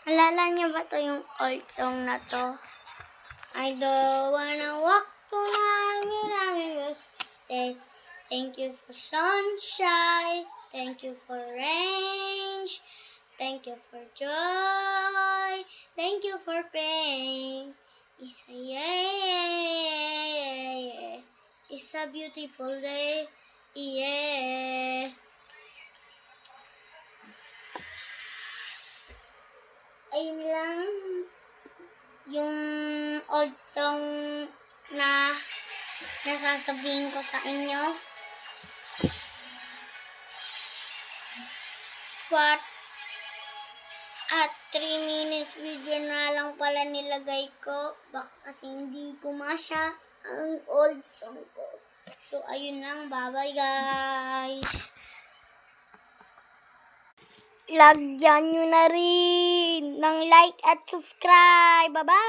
Alala niyo ba to yung old song na to? I don't wanna walk tonight without me was say thank you for sunshine, thank you for rain, thank you for joy, thank you for pain. It's a yeah. It's a beautiful day, yeah. Ayun lang yung old song na nasasabihin ko sa inyo. But at 3 minutes video na lang pala nilagay ko. Baka kasi hindi kumasya ang old song ko. So ayun lang. Bye-bye guys. Lagyan nyo na rin ng like at subscribe. Bye-bye!